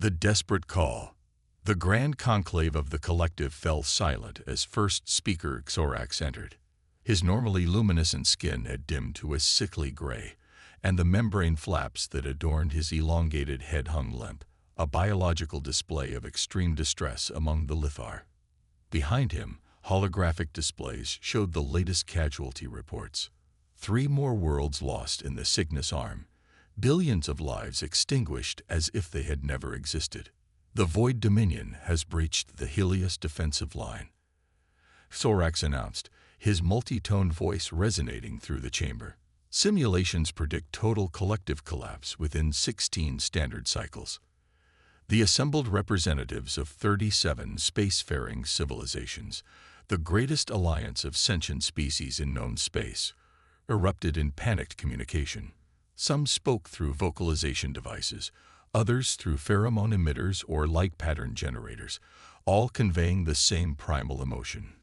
The desperate call. The grand conclave of the collective fell silent as first speaker Xorax entered. His normally luminescent skin had dimmed to a sickly gray, and the membrane flaps that adorned his elongated head hung limp, a biological display of extreme distress among the Lithar. Behind him, holographic displays showed the latest casualty reports. 3 more worlds lost in the Cygnus Arm, billions of lives extinguished as if they had never existed. The Void Dominion has breached the Helios defensive line, Xorax announced, his multi-toned voice resonating through the chamber. Simulations predict total collective collapse within 16 standard cycles. The assembled representatives of 37 spacefaring civilizations, the greatest alliance of sentient species in known space, erupted in panicked communication. Some spoke through vocalization devices, others through pheromone emitters or light pattern generators, all conveying the same primal emotion.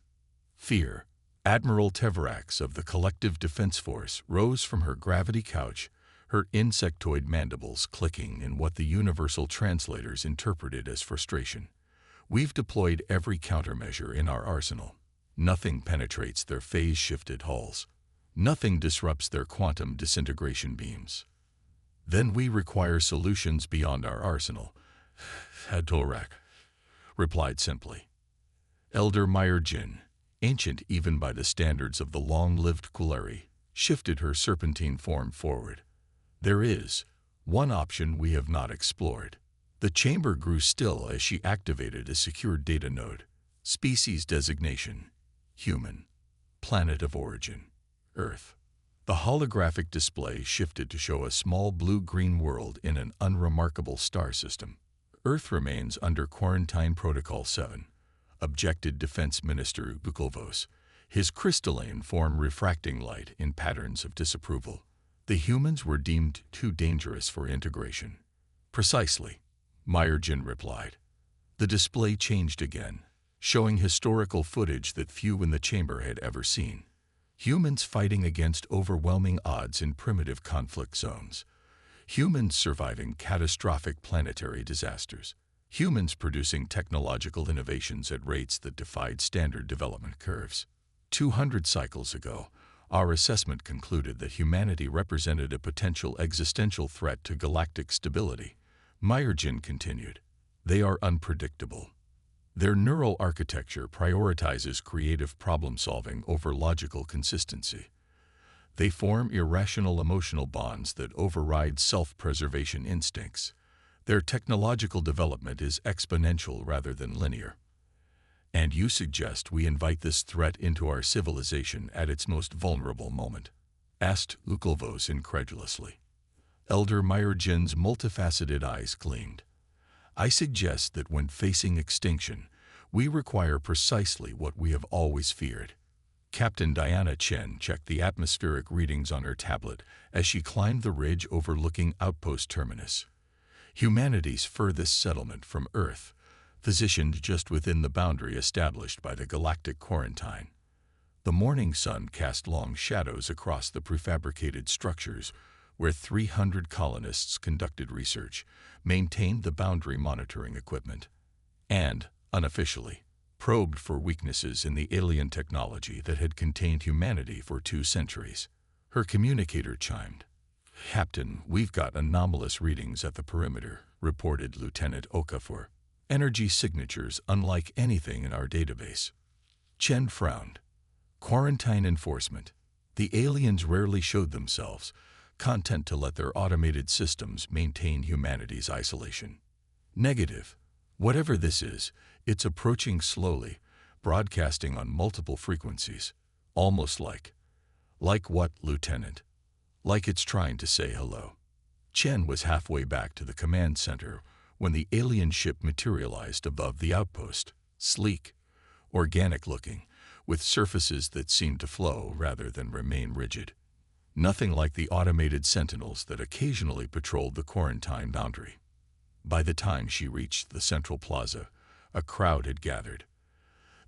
Fear. Admiral Teverax of the Collective Defense Force rose from her gravity couch, her insectoid mandibles clicking in what the universal translators interpreted as frustration. We've deployed every countermeasure in our arsenal. Nothing penetrates their phase-shifted hulls. Nothing disrupts their quantum disintegration beams. Then we require solutions beyond our arsenal, Hadorak replied simply. Elder Myrjin, ancient even by the standards of the long-lived Quleri, shifted her serpentine form forward. There is one option we have not explored. The chamber grew still as she activated a secure data node. Species designation: human. Planet of origin: Earth. The holographic display shifted to show a small blue-green world in an unremarkable star system. Earth remains under Quarantine Protocol 7, objected Defense Minister Bukovos, his crystalline form refracting light in patterns of disapproval. The humans were deemed too dangerous for integration. Precisely, Myrjin replied. The display changed again, showing historical footage that few in the chamber had ever seen. Humans fighting against overwhelming odds in primitive conflict zones. Humans surviving catastrophic planetary disasters. Humans producing technological innovations at rates that defied standard development curves. 200 cycles ago, our assessment concluded that humanity represented a potential existential threat to galactic stability. Myrjin continued. They are unpredictable. Their neural architecture prioritizes creative problem-solving over logical consistency. They form irrational emotional bonds that override self-preservation instincts. Their technological development is exponential rather than linear. And you suggest we invite this threat into our civilization at its most vulnerable moment? Asked Lukulvos incredulously. Elder Myrjin's multifaceted eyes gleamed. I suggest that when facing extinction, we require precisely what we have always feared. Captain Diana Chen checked the atmospheric readings on her tablet as she climbed the ridge overlooking Outpost Terminus, humanity's furthest settlement from Earth, positioned just within the boundary established by the galactic quarantine. The morning sun cast long shadows across the prefabricated structures where 300 colonists conducted research, maintained the boundary monitoring equipment, and, unofficially, probed for weaknesses in the alien technology that had contained humanity for 2 centuries. Her communicator chimed. Captain, we've got anomalous readings at the perimeter, reported Lieutenant Okafor. Energy signatures unlike anything in our database. Chen frowned. Quarantine enforcement. The aliens rarely showed themselves, content to let their automated systems maintain humanity's isolation. Negative. Whatever this is, it's approaching slowly, broadcasting on multiple frequencies. Almost like. Like what, Lieutenant? Like it's trying to say hello. Chen was halfway back to the command center when the alien ship materialized above the outpost, sleek, organic-looking, with surfaces that seemed to flow rather than remain rigid. Nothing like the automated sentinels that occasionally patrolled the quarantine boundary. By the time she reached the central plaza, a crowd had gathered.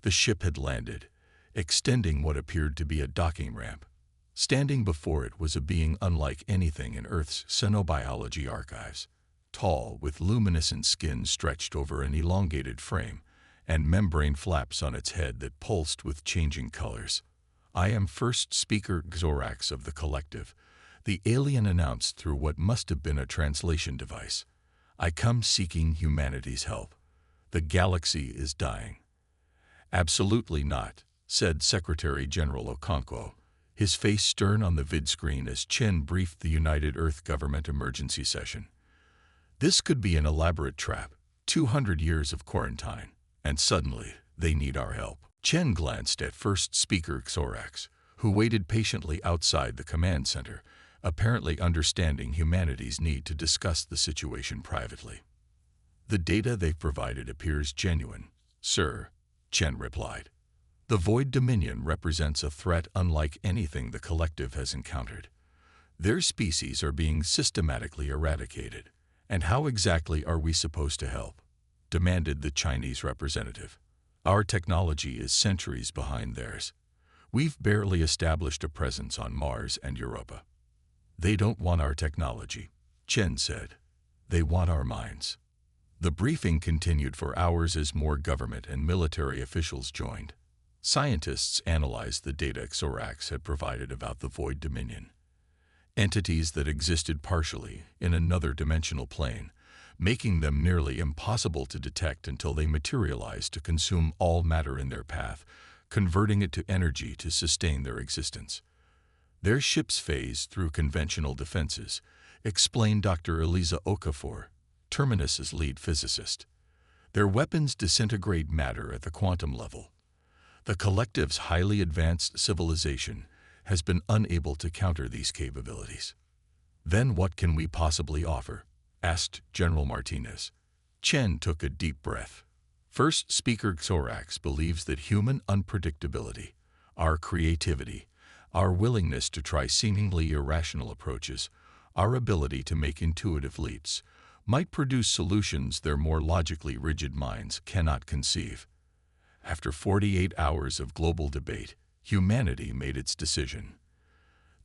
The ship had landed, extending what appeared to be a docking ramp. Standing before it was a being unlike anything in Earth's xenobiology archives. tall, with luminescent skin stretched over an elongated frame, and membrane flaps on its head that pulsed with changing colors. "I am first speaker Xorax of the collective," the alien announced through what must have been a translation device. "I come seeking humanity's help. The galaxy is dying." "Absolutely not," said Secretary General Okonkwo, his face stern on the vidscreen as Chen briefed the United Earth Government emergency session. "This could be an elaborate trap, 200 years of quarantine, and suddenly they need our help." Chen glanced at first speaker Xorax, who waited patiently outside the command center, apparently understanding humanity's need to discuss the situation privately. "The data they've provided appears genuine, sir," Chen replied. "The Void Dominion represents a threat unlike anything the collective has encountered. Their species are being systematically eradicated. And how exactly are we supposed to help?" demanded the Chinese representative. "Our technology is centuries behind theirs. We've barely established a presence on Mars and Europa." "They don't want our technology," Chen said. "They want our minds." The briefing continued for hours as more government and military officials joined. Scientists analyzed the data Xorax had provided about the Void Dominion. Entities that existed partially in another dimensional plane, making them nearly impossible to detect until they materialized to consume all matter in their path, converting it to energy to sustain their existence. "Their ships phase through conventional defenses," explained Dr. Eliza Okafor, Terminus's lead physicist. "Their weapons disintegrate matter at the quantum level. The collective's highly advanced civilization has been unable to counter these capabilities." "Then what can we possibly offer?" asked General Martinez. Chen took a deep breath. "First speaker Xorax believes that human unpredictability, our creativity, our willingness to try seemingly irrational approaches, our ability to make intuitive leaps, might produce solutions their more logically rigid minds cannot conceive." After 48 hours of global debate, humanity made its decision.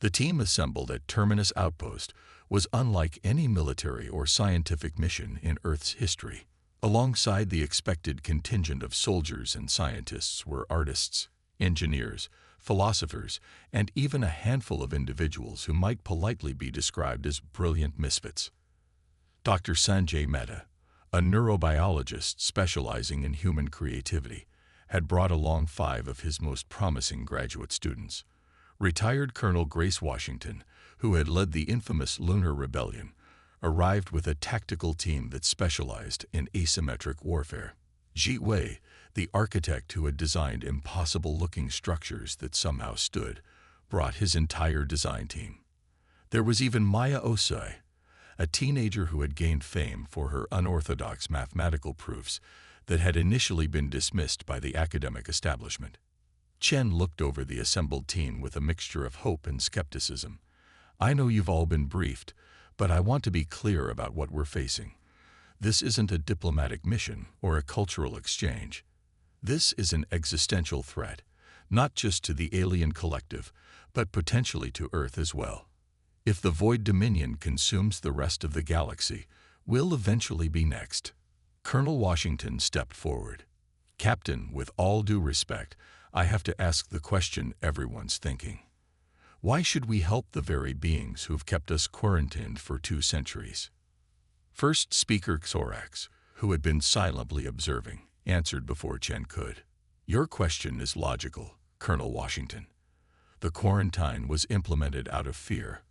The team assembled at Terminus Outpost was unlike any military or scientific mission in Earth's history. Alongside the expected contingent of soldiers and scientists were artists, engineers, philosophers, and even a handful of individuals who might politely be described as brilliant misfits. Dr. Sanjay Mehta, a neurobiologist specializing in human creativity, had brought along 5 of his most promising graduate students. Retired Colonel Grace Washington, who had led the infamous Lunar Rebellion, arrived with a tactical team that specialized in asymmetric warfare. Ji Wei, the architect who had designed impossible-looking structures that somehow stood, brought his entire design team. There was even Maya Osai, a teenager who had gained fame for her unorthodox mathematical proofs that had initially been dismissed by the academic establishment. Chen looked over the assembled team with a mixture of hope and skepticism. "I know you've all been briefed, but I want to be clear about what we're facing. This isn't a diplomatic mission or a cultural exchange. This is an existential threat, not just to the alien collective, but potentially to Earth as well. If the Void Dominion consumes the rest of the galaxy, we'll eventually be next." Colonel Washington stepped forward. "Captain, with all due respect, I have to ask the question everyone's thinking. Why should we help the very beings who've kept us quarantined for 2 centuries? First speaker Xorax, who had been silently observing, answered before Chen could. "Your question is logical, Colonel Washington. The quarantine was implemented out of fear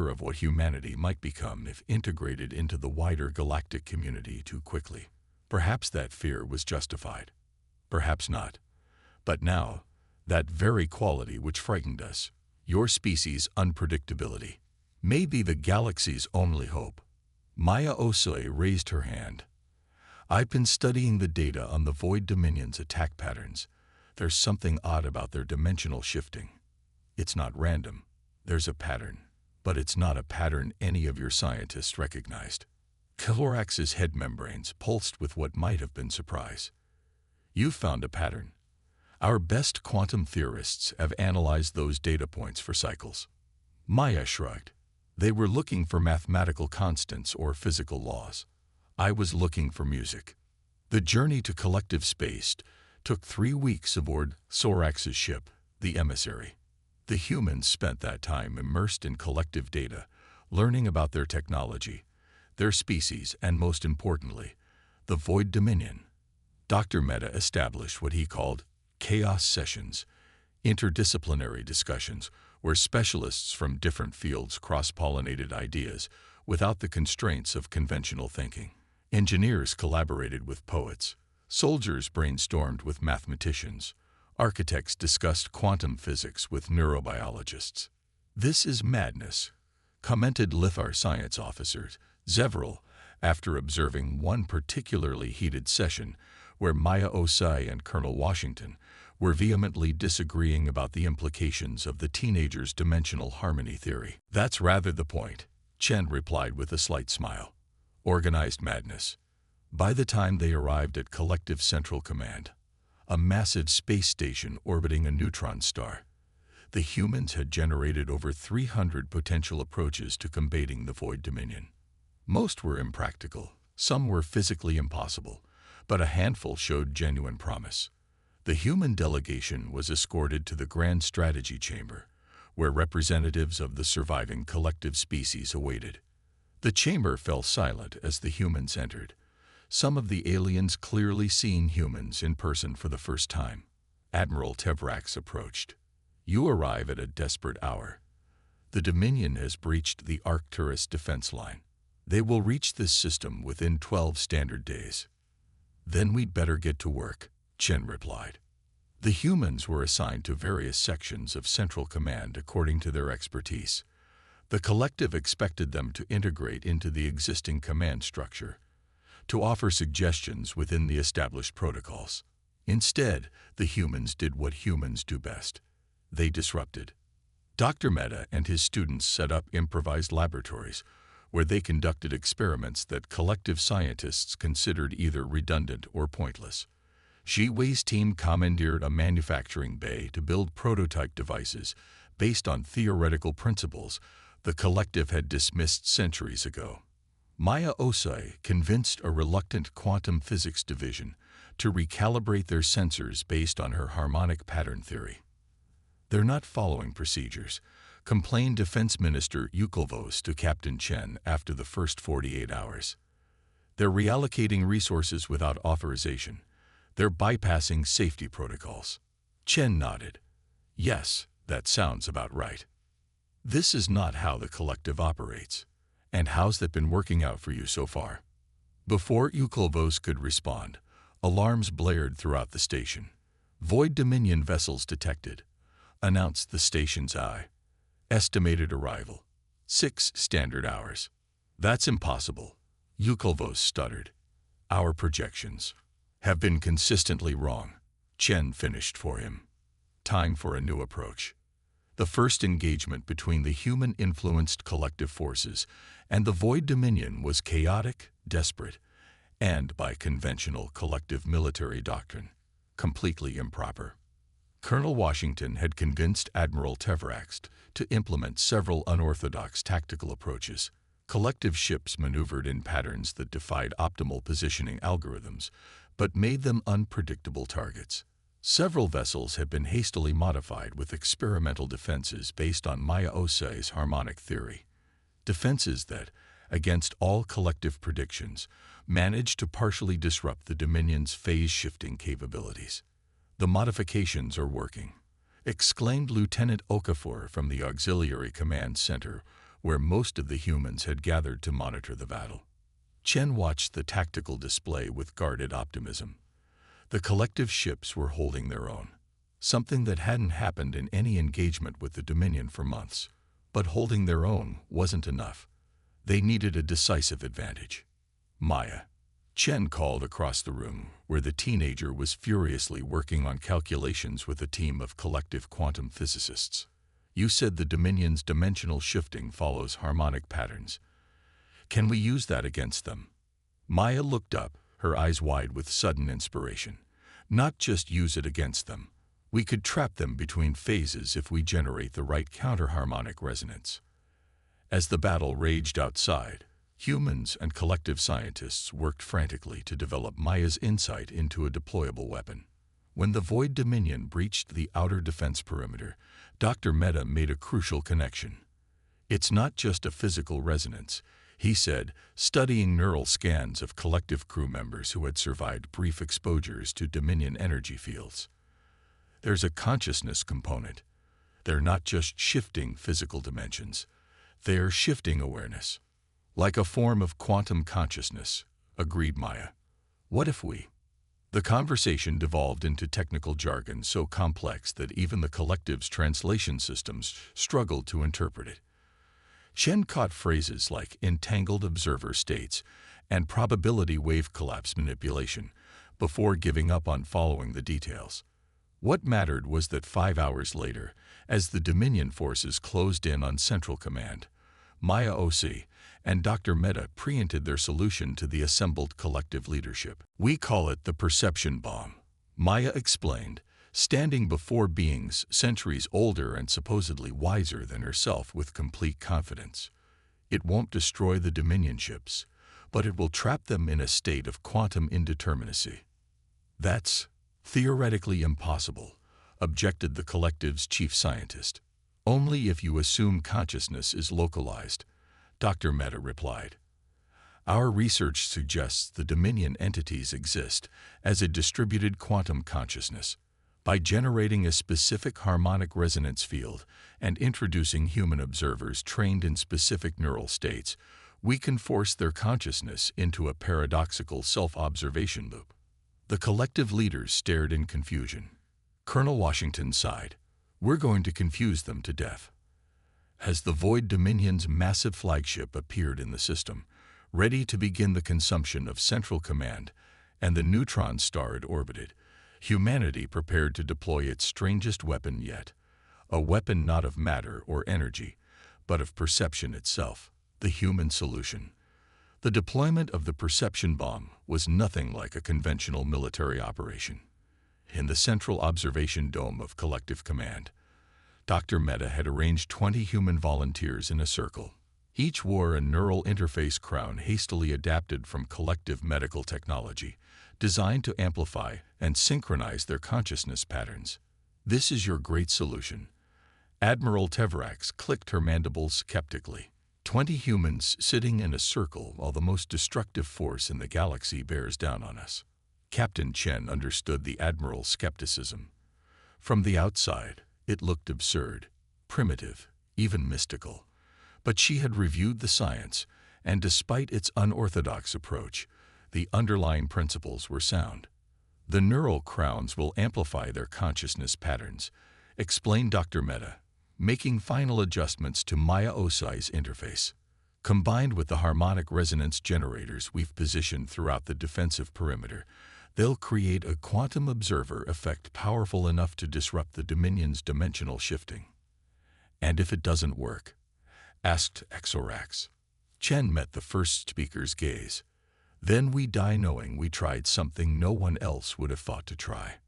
of what humanity might become if integrated into the wider galactic community too quickly. Perhaps that fear was justified. Perhaps not. But now, that very quality which frightened us, your species' unpredictability, may be the galaxy's only hope." Maya Osoi raised her hand. "I've been studying the data on the Void Dominion's attack patterns. There's something odd about their dimensional shifting. It's not random. There's a pattern. But it's not a pattern any of your scientists recognized." Xorax's head membranes pulsed with what might have been surprise. "You've found a pattern. Our best quantum theorists have analyzed those data points for cycles." Maya shrugged. They were looking for mathematical constants or physical laws. I was looking for music. The journey to collective space took 3 weeks aboard Sorax's ship, the Emissary. The humans spent that time immersed in collective data, learning about their technology, their species, and most importantly, the Void Dominion. Dr. Mehta established what he called chaos sessions, interdisciplinary discussions where specialists from different fields cross-pollinated ideas without the constraints of conventional thinking. Engineers collaborated with poets, soldiers brainstormed with mathematicians, architects discussed quantum physics with neurobiologists. "This is madness," commented Lithar science officer Zevril after observing one particularly heated session where Maya Osai and Colonel Washington were vehemently disagreeing about the implications of the teenager's dimensional harmony theory. "That's rather the point," Chen replied with a slight smile. "Organized madness." By the time they arrived at Collective Central Command, a massive space station orbiting a neutron star, the humans had generated over 300 potential approaches to combating the Void Dominion. Most were impractical, some were physically impossible, but a handful showed genuine promise. The human delegation was escorted to the Grand Strategy Chamber, where representatives of the surviving collective species awaited. The chamber fell silent as the humans entered, some of the aliens clearly seeing humans in person for the first time. Admiral Tevrax approached. "You arrive at a desperate hour. The Dominion has breached the Arcturus defense line. They will reach this system within 12 standard days." "Then we'd better get to work," Chen replied. The humans were assigned to various sections of Central Command according to their expertise. The collective expected them to integrate into the existing command structure, to offer suggestions within the established protocols. Instead, the humans did what humans do best. They disrupted. Dr. Mehta and his students set up improvised laboratories where they conducted experiments that collective scientists considered either redundant or pointless. Xi Wei's team commandeered a manufacturing bay to build prototype devices based on theoretical principles the collective had dismissed centuries ago. Maya Osai convinced a reluctant quantum physics division to recalibrate their sensors based on her harmonic pattern theory. "They're not following procedures," complained Defense Minister Yukovos to Captain Chen after the first 48 hours. "They're reallocating resources without authorization. They're bypassing safety protocols." Chen nodded. "Yes, that sounds about right. This is not how the collective operates. And how's that been working out for you so far?" Before Yukovos could respond, alarms blared throughout the station. "Void Dominion vessels detected," announced the station's eye. "Estimated arrival, 6 standard hours." "That's impossible," Yukovos stuttered. "Our projections have been consistently wrong," Chen finished for him. Time for a new approach. The first engagement between the human-influenced collective forces and the Void Dominion was chaotic, desperate, and, by conventional collective military doctrine, completely improper. Colonel Washington had convinced Admiral Tevrax to implement several unorthodox tactical approaches. Collective ships maneuvered in patterns that defied optimal positioning algorithms, but made them unpredictable targets. Several vessels had been hastily modified with experimental defenses based on Maya Osai's harmonic theory. Defenses that, against all collective predictions, managed to partially disrupt the Dominion's phase-shifting capabilities. "The modifications are working," exclaimed Lieutenant Okafor from the Auxiliary Command Center, where most of the humans had gathered to monitor the battle. Chen watched the tactical display with guarded optimism. The collective ships were holding their own, something that hadn't happened in any engagement with the Dominion for months. But holding their own wasn't enough. They needed a decisive advantage. "Maya," Chen called across the room, where the teenager was furiously working on calculations with a team of collective quantum physicists. "You said the Dominion's dimensional shifting follows harmonic patterns. Can we use that against them?" Maya looked up, her eyes wide with sudden inspiration. "Not just use it against them. We could trap them between phases if we generate the right counter-harmonic resonance." As the battle raged outside, humans and collective scientists worked frantically to develop Maya's insight into a deployable weapon. When the Void Dominion breached the outer defense perimeter, Dr. Mehta made a crucial connection. "It's not just a physical resonance," he said, studying neural scans of collective crew members who had survived brief exposures to Dominion energy fields. "There's a consciousness component. They're not just shifting physical dimensions. They're shifting awareness. Like a form of quantum consciousness," agreed Maya. "What if we—" The conversation devolved into technical jargon so complex that even the collective's translation systems struggled to interpret it. Chen caught phrases like entangled observer states and probability wave collapse manipulation before giving up on following the details. What mattered was that 5 hours later, as the Dominion forces closed in on Central Command, Maya OC and Dr. Mehta preempted their solution to the assembled collective leadership. "We call it the perception bomb," Maya explained, standing before beings centuries older and supposedly wiser than herself with complete confidence. "It won't destroy the Dominion ships, but it will trap them in a state of quantum indeterminacy." "That's theoretically impossible," objected the collective's chief scientist. "Only if you assume consciousness is localized," Dr. Mehta replied. "Our research suggests the Dominion entities exist as a distributed quantum consciousness. By generating a specific harmonic resonance field and introducing human observers trained in specific neural states, we can force their consciousness into a paradoxical self-observation loop." The collective leaders stared in confusion. Colonel Washington sighed. "We're going to confuse them to death." As the Void Dominion's massive flagship appeared in the system, ready to begin the consumption of Central Command, and the neutron star it orbited, humanity prepared to deploy its strangest weapon yet, a weapon not of matter or energy, but of perception itself, the human solution. The deployment of the perception bomb was nothing like a conventional military operation. In the central observation dome of Collective Command, Dr. Mehta had arranged 20 human volunteers in a circle. Each wore a neural interface crown hastily adapted from collective medical technology, designed to amplify and synchronize their consciousness patterns. "This is your great solution." Admiral Tevrax clicked her mandibles skeptically. 20 humans sitting in a circle while the most destructive force in the galaxy bears down on us. Captain Chen understood the Admiral's skepticism. From the outside, it looked absurd, primitive, even mystical. But she had reviewed the science, and despite its unorthodox approach, the underlying principles were sound. "The neural crowns will amplify their consciousness patterns," explained Dr. Mehta, making final adjustments to Maya OCI's interface. "Combined with the harmonic resonance generators we've positioned throughout the defensive perimeter, they'll create a quantum observer effect powerful enough to disrupt the Dominion's dimensional shifting." "And if it doesn't work?" asked Exorax. Chen met the first speaker's gaze. "Then we die knowing we tried something no one else would have thought to try."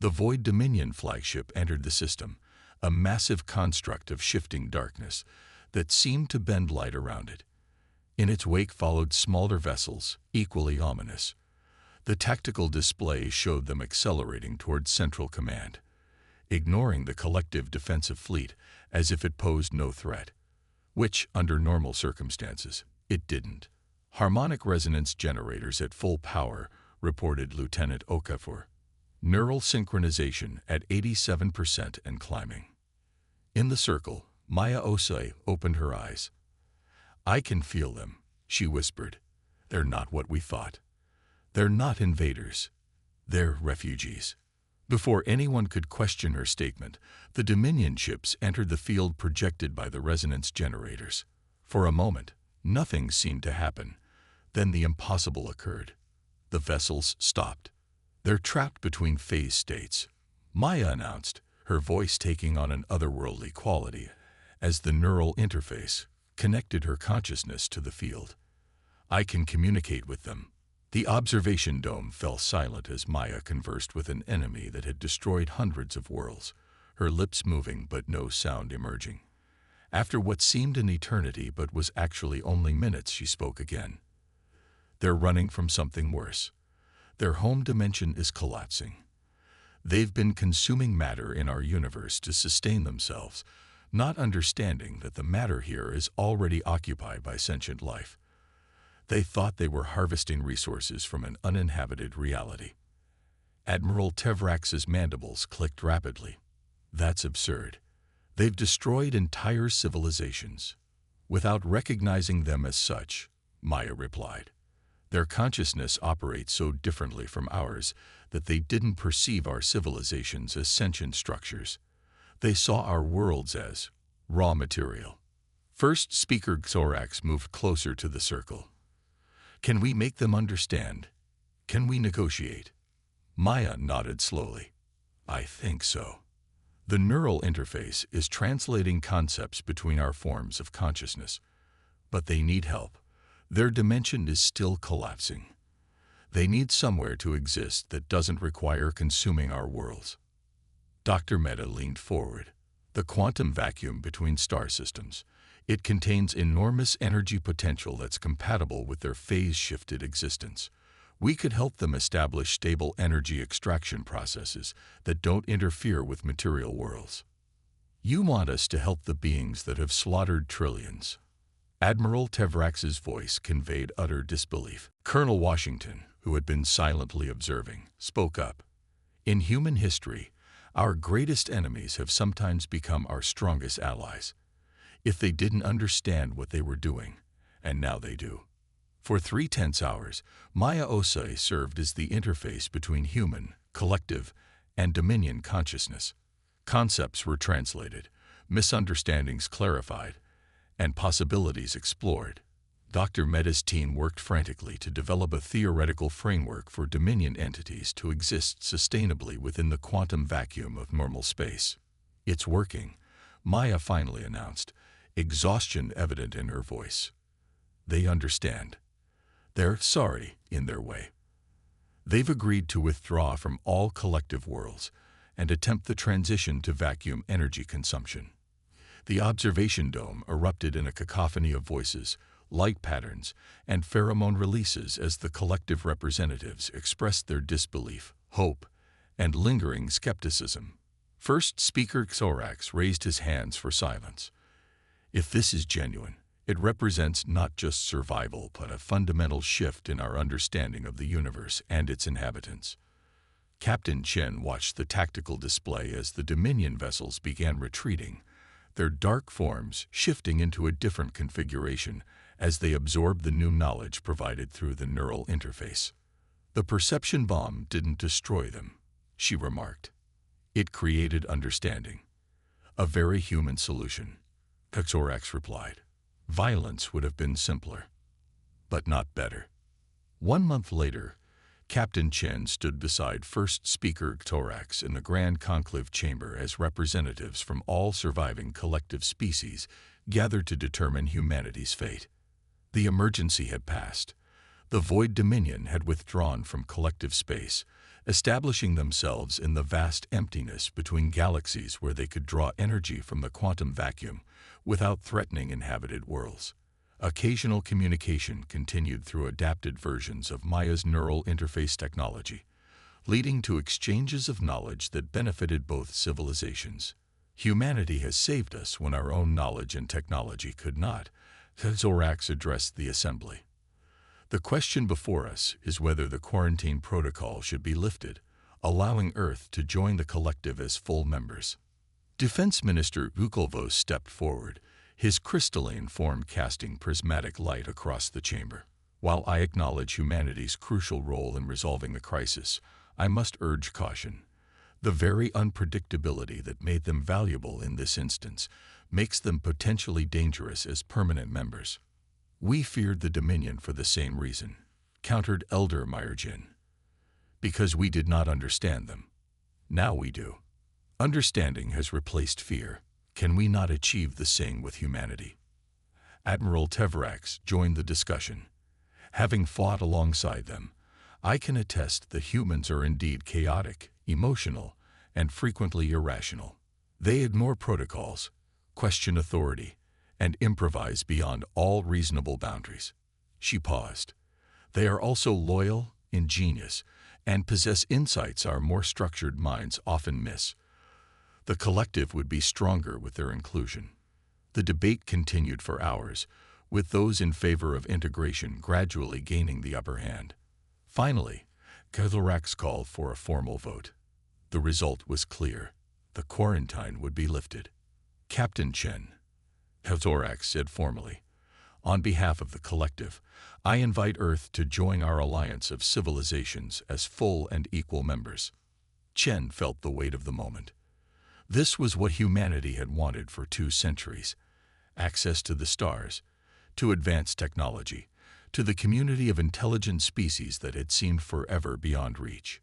The Void Dominion flagship entered the system, a massive construct of shifting darkness that seemed to bend light around it. In its wake followed smaller vessels, equally ominous. The tactical display showed them accelerating towards Central Command, ignoring the collective defensive fleet as if it posed no threat, which, under normal circumstances, it didn't. "Harmonic resonance generators at full power," reported Lieutenant Okafor. "Neural synchronization at 87% and climbing." In the circle, Maya Osei opened her eyes. "I can feel them," she whispered. "They're not what we thought. They're not invaders. They're refugees." Before anyone could question her statement, the Dominion ships entered the field projected by the resonance generators. For a moment, nothing seemed to happen. Then the impossible occurred. The vessels stopped. "They're trapped between phase states," Maya announced, her voice taking on an otherworldly quality as the neural interface connected her consciousness to the field. "I can communicate with them." The observation dome fell silent as Maya conversed with an enemy that had destroyed hundreds of worlds, her lips moving but no sound emerging. After what seemed an eternity but was actually only minutes, she spoke again. They're running from something worse. Their home dimension is collapsing. They've been consuming matter in our universe to sustain themselves, not understanding that the matter here is already occupied by sentient life. They thought they were harvesting resources from an uninhabited reality. Admiral Tevrax's mandibles clicked rapidly. That's absurd. They've destroyed entire civilizations. Without recognizing them as such, Maya replied. Their consciousness operates so differently from ours that they didn't perceive our civilizations as sentient structures. They saw our worlds as raw material. First speaker Xorax moved closer to the circle. Can we make them understand? Can we negotiate? Maya nodded slowly. I think so. The neural interface is translating concepts between our forms of consciousness. But they need help. Their dimension is still collapsing. They need somewhere to exist that doesn't require consuming our worlds. Dr. Mehta leaned forward. The quantum vacuum between star systems. It contains enormous energy potential that's compatible with their phase-shifted existence. We could help them establish stable energy extraction processes that don't interfere with material worlds. You want us to help the beings that have slaughtered trillions. Admiral Tevrax's voice conveyed utter disbelief. Colonel Washington, who had been silently observing, spoke up. In human history, our greatest enemies have sometimes become our strongest allies. If they didn't understand what they were doing, and now they do. For 3 tense hours, Maya Osei served as the interface between human, collective, and Dominion consciousness. Concepts were translated, misunderstandings clarified, and possibilities explored. Dr. Mehta's team worked frantically to develop a theoretical framework for Dominion entities to exist sustainably within the quantum vacuum of normal space. It's working, Maya finally announced, exhaustion evident in her voice. They understand. They're sorry in their way. They've agreed to withdraw from all collective worlds and attempt the transition to vacuum energy consumption. The observation dome erupted in a cacophony of voices, light patterns, and pheromone releases as the collective representatives expressed their disbelief, hope, and lingering skepticism. First speaker Xorax raised his hands for silence. If this is genuine, it represents not just survival but a fundamental shift in our understanding of the universe and its inhabitants. Captain Chen watched the tactical display as the Dominion vessels began retreating, their dark forms shifting into a different configuration as they absorbed the new knowledge provided through the neural interface. The perception bomb didn't destroy them, she remarked. It created understanding. A very human solution, Xorax replied. Violence would have been simpler, but not better. 1 month later, Captain Chen stood beside first speaker Xorax in the Grand Conclave Chamber as representatives from all surviving collective species gathered to determine humanity's fate. The emergency had passed. The Void Dominion had withdrawn from collective space, establishing themselves in the vast emptiness between galaxies where they could draw energy from the quantum vacuum without threatening inhabited worlds. Occasional communication continued through adapted versions of Maya's neural interface technology, leading to exchanges of knowledge that benefited both civilizations. Humanity has saved us when our own knowledge and technology could not, Xorax addressed the assembly. The question before us is whether the quarantine protocol should be lifted, allowing Earth to join the collective as full members. Defense Minister Vukolvos stepped forward, his crystalline form casting prismatic light across the chamber. While I acknowledge humanity's crucial role in resolving the crisis, I must urge caution. The very unpredictability that made them valuable in this instance makes them potentially dangerous as permanent members. We feared the Dominion for the same reason, countered Elder Meyerjin. Because we did not understand them. Now we do. Understanding has replaced fear. Can we not achieve the same with humanity? Admiral Tevrax joined the discussion. Having fought alongside them, I can attest that humans are indeed chaotic, emotional, and frequently irrational. They ignore protocols, question authority, and improvise beyond all reasonable boundaries. She paused. They are also loyal, ingenious, and possess insights our more structured minds often miss. The collective would be stronger with their inclusion. The debate continued for hours, with those in favor of integration gradually gaining the upper hand. Finally, Thorax called for a formal vote. The result was clear. The quarantine would be lifted. Captain Chen, Thorax said formally, on behalf of the collective, I invite Earth to join our alliance of civilizations as full and equal members. Chen felt the weight of the moment. This was what humanity had wanted for 2 centuries. Access to the stars, to advanced technology, to the community of intelligent species that had seemed forever beyond reach.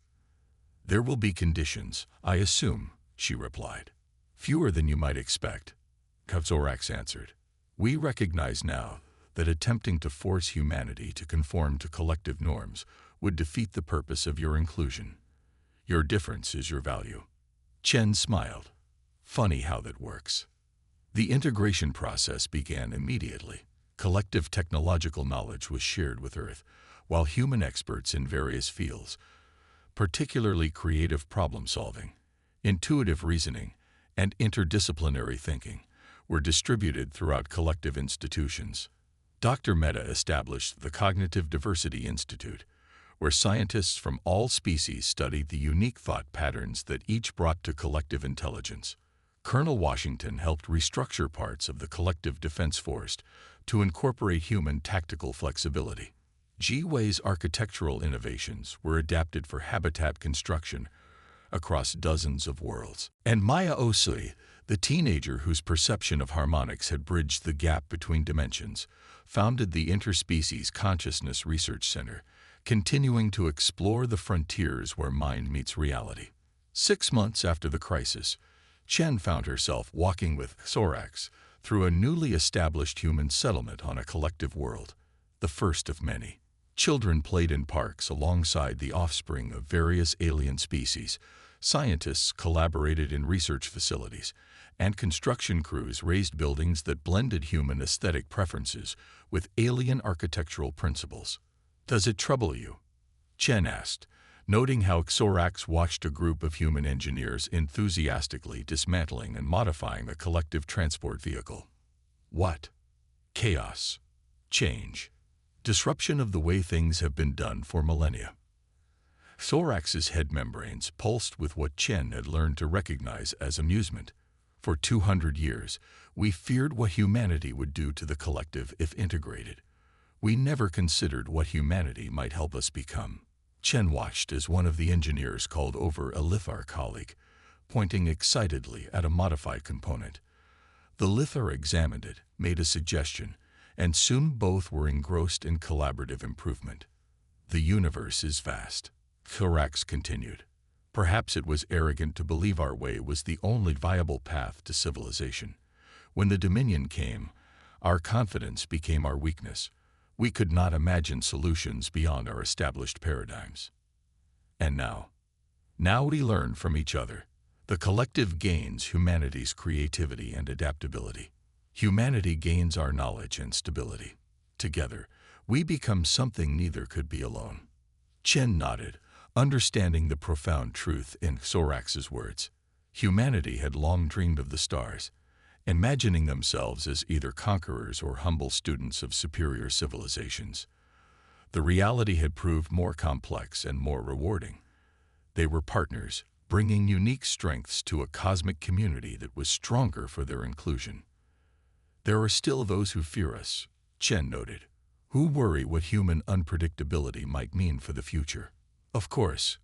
There will be conditions, I assume, she replied. Fewer than you might expect, Thorax answered. We recognize now that attempting to force humanity to conform to collective norms would defeat the purpose of your inclusion. Your difference is your value. Chen smiled. Funny how that works. The integration process began immediately. Collective technological knowledge was shared with Earth, while human experts in various fields, particularly creative problem-solving, intuitive reasoning, and interdisciplinary thinking, were distributed throughout collective institutions. Dr. Mehta established the Cognitive Diversity Institute, where scientists from all species studied the unique thought patterns that each brought to collective intelligence. Colonel Washington helped restructure parts of the Collective Defense Force to incorporate human tactical flexibility. G-Way's architectural innovations were adapted for habitat construction across dozens of worlds. And Maya Osui, the teenager whose perception of harmonics had bridged the gap between dimensions, founded the Interspecies Consciousness Research Center, continuing to explore the frontiers where mind meets reality. 6 months after the crisis, Chen found herself walking with Thorax through a newly established human settlement on a collective world, the first of many. Children played in parks alongside the offspring of various alien species, scientists collaborated in research facilities, and construction crews raised buildings that blended human aesthetic preferences with alien architectural principles. Does it trouble you? Chen asked, noting how Thorax watched a group of human engineers enthusiastically dismantling and modifying a collective transport vehicle. What? Chaos. Change. Disruption of the way things have been done for millennia. Thorax's head membranes pulsed with what Chen had learned to recognize as amusement. For 200 years, we feared what humanity would do to the collective if integrated. We never considered what humanity might help us become. Chen watched as one of the engineers called over a Lithar colleague, pointing excitedly at a modified component. The Lithar examined it, made a suggestion, and soon both were engrossed in collaborative improvement. The universe is vast, Thorax continued. Perhaps it was arrogant to believe our way was the only viable path to civilization. When the Dominion came, our confidence became our weakness. We could not imagine solutions beyond our established paradigms. And now we learn from each other. The collective gains humanity's creativity and adaptability. Humanity gains our knowledge and stability. Together, we become something neither could be alone. Chen nodded, understanding the profound truth in Thorax's words. Humanity had long dreamed of the stars, imagining themselves as either conquerors or humble students of superior civilizations. The reality had proved more complex and more rewarding. They were partners, bringing unique strengths to a cosmic community that was stronger for their inclusion. There are still those who fear us, Chen noted, who worry what human unpredictability might mean for the future. Of course,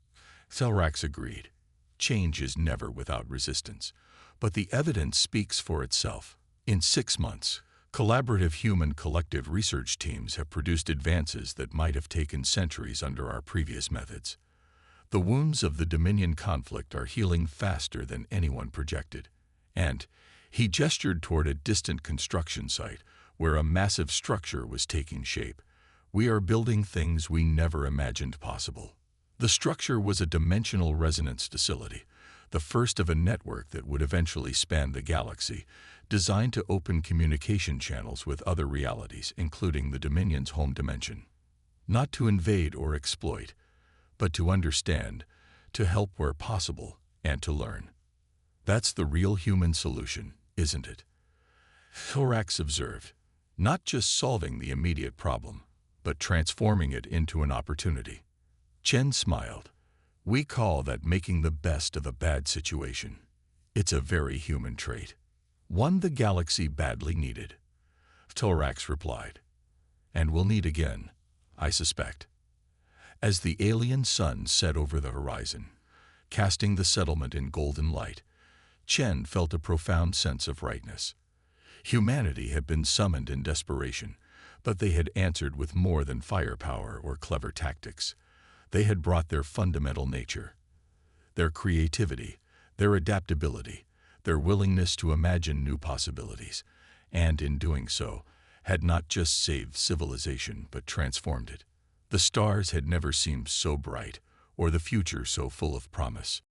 Thorax agreed. Change is never without resistance. But the evidence speaks for itself. In 6 months, collaborative human collective research teams have produced advances that might have taken centuries under our previous methods. The wounds of the Dominion conflict are healing faster than anyone projected. And he gestured toward a distant construction site where a massive structure was taking shape. We are building things we never imagined possible. The structure was a dimensional resonance facility, the first of a network that would eventually span the galaxy, designed to open communication channels with other realities, including the Dominion's home dimension. Not to invade or exploit, but to understand, to help where possible, and to learn. That's the real human solution, isn't it? Orcs observed, not just solving the immediate problem, but transforming it into an opportunity. Chen smiled. We call that making the best of a bad situation. It's a very human trait. One the galaxy badly needed. Thorax replied. And will need again, I suspect. As the alien sun set over the horizon, casting the settlement in golden light, Chen felt a profound sense of rightness. Humanity had been summoned in desperation, but they had answered with more than firepower or clever tactics. They had brought their fundamental nature, their creativity, their adaptability, their willingness to imagine new possibilities, and in doing so, had not just saved civilization but transformed it. The stars had never seemed so bright, or the future so full of promise.